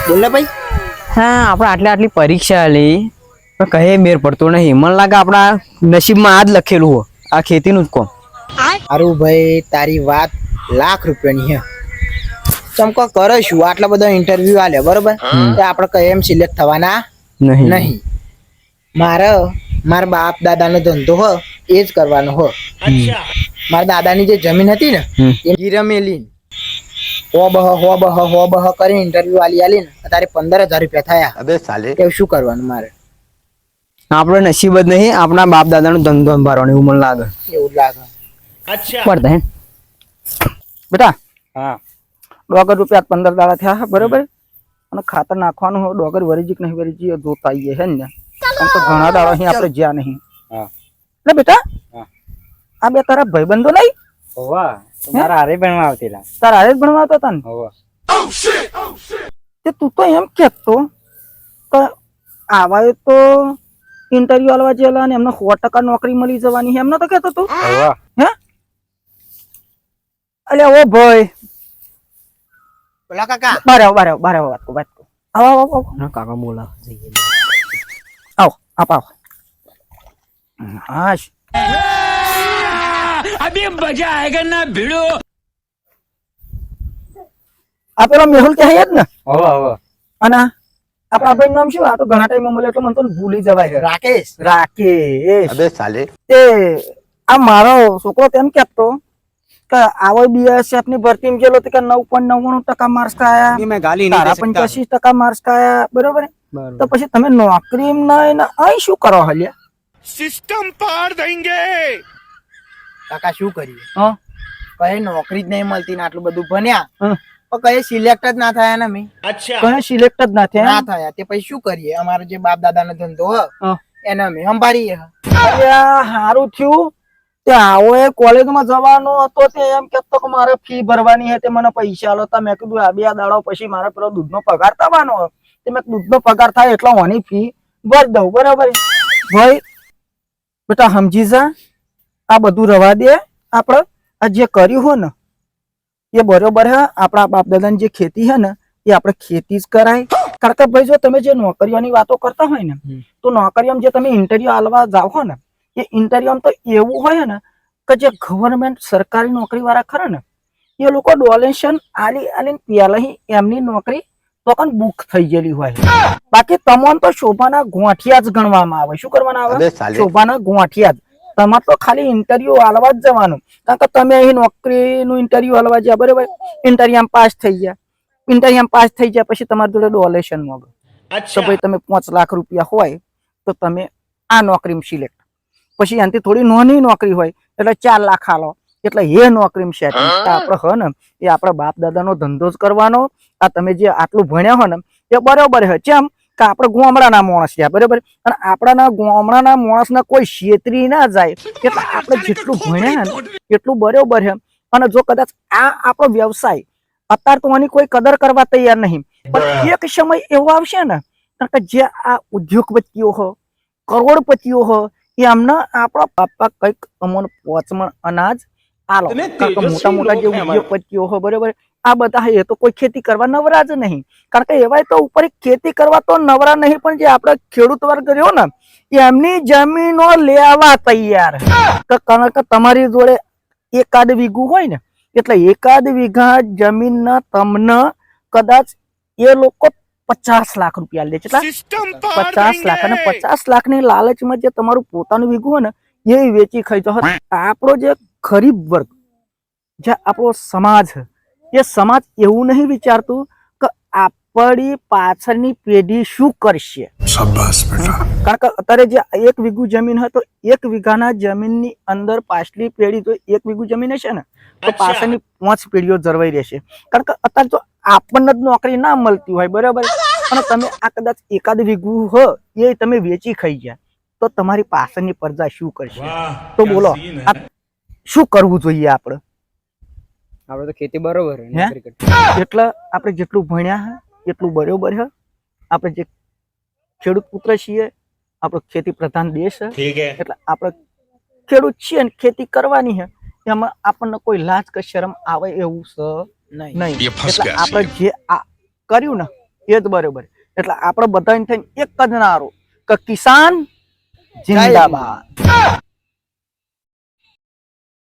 બોલ ને ભાઈ. હા આપણે આટલી પરીક્ષા લી પણ કહે મેર પડતો નહીં. મને લાગે આપણા નસીબમાં આ જ લખેલું હોય, આ ખેતીનું જ કોમ. અરું ભાઈ તારી વાત લાખ રૂપિયાની હે. ચમકો કરે શું આટલા બધા ઇન્ટરવ્યુ આલે બરોબર, તો આપણે કઈ એમ સિલેક્ટ થવાના નહીં. મારા બાપ દાદાનો ધંધો હો એ જ કરવાનો હો. મારા દાદાની જે જમીન હતી ને એ ગીરમેલી હો બહ કરીને ઇન્ટરવ્યુ આલી ને અત્યારે 15,000 રૂપિયા થયા. અબે સાલે એવું શું કરવાનું મારે? આપણો નસીબ જ નહીં, આપણા બાપ દાદાનો ધંધો સંભાળવાનો એવું મને લાગે. એવું લાગે. પડતા હે બેટા. હા $100 15 દાડા થયા બરોબર. અને ખાતર નાખવાનું હોય ડોગર વરીજી કે નહીં વરીજી જોતા આવીએ છે ને, આમ તો ઘણા દાડા અહીં આપણે જ્યાં નહીં. હા એટલે બેટા હા. આ બે તારા ભાઈબંધો નહીં? હોવા તમારા હારે ભણવા આવતીલા. તારા હારે જ ભણવાતા હતા ને? હોવા તે તું તો એમ કહેતો કે આવા તો ઇન્ટરવ્યુ આલવા જેલા ને એમને 100% નોકરી મળી જવાની છે એમને તો કહેતો તું? હોવા હે અલ્યા ઓ ભાઈ બોલા કાકા. બારે આવો વાત કો. આવો કાકા બોલાવ જઈએ. આવો આવો. હાશ अभी मजा आएगा ना भिड़ो. આ પેલો મેહુલ કે હે જ ને? હોવા હોવા અને આપણા ભાઈ નામ શું? આ તો ઘણા ટાઈમ મળે એટલે મને તો ભૂલી જવાય. રાકેશ. અબે સાલે તે આ મારો છોકરો તેમ કહેતો કે આવો બીએસએફ ની ભરતી માં ગયેલો તો કે 9.99% માર્ક્સ આયા, मैं गाली તારા 85% માર્ક્સ આયા બરોબર. તો પછી તમે નોકરી નહીં અહીં શું કરો હલ્યા? सिस्टम पार देंगे. કાકા શું કરીએ? હા કઈ નોકરી જ નહીં મળતી ને આટલું બધું ભણ્યા હા. પણ કઈ સિલેક્ટ જ ના થયા ને અમે. अच्छा કઈ સિલેક્ટ જ ના ના થયા. થયા તે પછી શું કરીએ? અમારો જે બાપ દાદાનો ધંધો હ હા. એને અમે સંભાળીએ. અલ્યા હારું થયું તે આવો એ કોલેજમાં જવાનો હતો તે એમ કહેતો કે મારે ફી ભરવાની છે તે મને પૈસા આલો. તો મેં કીધું આ 2 દાડા પછી મારે પેલો દૂધનો પગાર થવાનો તે મેં દૂધનો પગાર થાય એટલે ઓની ફી ભરી દઉં બરાબર. ભાઈ બેટા સમજી જા, આ બધું રવા દે. આપણે આ જે કર્યું હોય ને એ બરોબર હે. આપણા બાપ દાદાની જે ખેતી છે ને એ આપણે ખેતી જ કરાય. કારણ કે ભાઈ જો તમે જે નોકરીઓની વાતો કરતા હોય ને તો નોકરીઓમાં જે તમે ઇન્ટરવ્યુ આલવા જાઓ છો ને એ ઇન્ટરવ્યુ તો એવું હોય ને કે જે ગવર્મેન્ટ સરકારી નોકરી વાળા ખરા ને એ લોકો ડોનેશન આલીને પહેલા એમની નોકરી તો પણ બુક થઈ ગયેલી હોય. બાકી તમને તો શોભાના ગોઠિયા જ ગણવામાં આવે. શું કરવાના આવે? અબે સાલે શોભાના ગોઠિયા જ. તમારે તો ખાલી ઇન્ટરવ્યુ આલવા જ જવાનું. કારણ કે તમે અહીં નોકરીનું ઇન્ટરવ્યુ આલવા ગયા બરોબર, ઇન્ટરવ્યુ પાસ થઈ ગયા. ઇન્ટરવ્યુ પાસ થઈ ગયા પછી તમારી જોડે ડોનેશન માંગે. તો ભાઈ તમે 5 લાખ રૂપિયા હોય તો તમે આ નોકરીમાં સિલેક્ટ. પછી એનાથી થોડી નાની નોકરી હોય એટલે 4 લાખ આલો એટલે એ નોકરીમાં સેટ. આપણે હ ને એ આપણા બાપ દાદાનો ધંધો જ કરવાનો. આ તમે જે આટલું ભણ્યા હોય ને એ બરોબર છે. કેમ કે આપણે ગામડાના માણસ છે બરોબર, અને આપણા ગામડાના માણસને કોઈ છેતરી ના જાય એટલે આપણે જેટલું ભણ્યા ને એટલું બરોબર છે. અને જો કદાચ આ આપણો વ્યવસાય અત્યારે તો આની કોઈ કદર કરવા તૈયાર નહીં, પણ એક સમય એવો આવશે ને કે જે આ ઉદ્યોગપતિઓ હો કરોડપતિઓ હો એમને આપણા બાપા કઈક અમોને 5 મણ અનાજ આલો. મોટા મોટા જે ઉદ્યોગપતિઓ હો બરોબર આ બધા એ તો કોઈ ખેતી કરવા નવરા જ નહીં. કારણ કે એવાય તો ઉપર ખેતી કરવા તો નવરા નહીં, પણ જે આપણે ખેડૂત વર્ગ રહ્યો ને એમની જમીનો લેવા તૈયાર. કારણ કે તમારી જોડે 1 વીઘું હોય ને એટલે 1 વીઘા જમીન તમને કદાચ એ લોકો 50 લાખ રૂપિયા લે છે. 50 લાખ. અને 50 લાખની લાલચમાં જે તમારું પોતાનું વીઘું હોય ને એ વેચી ખાઈ જશે. આપણો જે ગરીબ વર્ગ જે આપણો સમાજ એ સમાજ એવું નહીં વિચારતું કે આપણી પાછળની પેઢી શું કરશે. કારણ કે અત્યારે જે 1 વીઘું જમીન હોય તો 1 વીઘાના જમીનની અંદર પાછલી પેઢી તો 1 વીઘું જમીન હશે ને તો પાછળની 5 પેઢીઓ જળવાઈ રહેશે. કારણ કે અત્યારે તો આપણને જ નોકરી ના મળતી હોય બરાબર, અને તમે આ કદાચ 1 વીઘું હોય એ તમે વેચી ખાઈ ગયા તો તમારી પાછળની પ્રજા શું કરશે? તો બોલો શું કરવું જોઈએ આપણે? આપણે તો ખેતી બરોબર એટલે આપણે જેટલું ભણ્યા એટલું બરોબર છે. આપણે જે ખેડૂત પુત્ર છીએ, આપણો ખેતી પ્રધાન દેશ છે એટલે આપણે ખેડૂત છીએ ને ખેતી કરવાની છે. એમાં આપણને કોઈ લાજ કે શરમ આવે એવું છે નહીં. એટલે આપણે જે કર્યું ને એ જ બરોબર. એટલે આપણે બધાને થઈને એક જ નારો કે કિસાન જિંદાબાદ.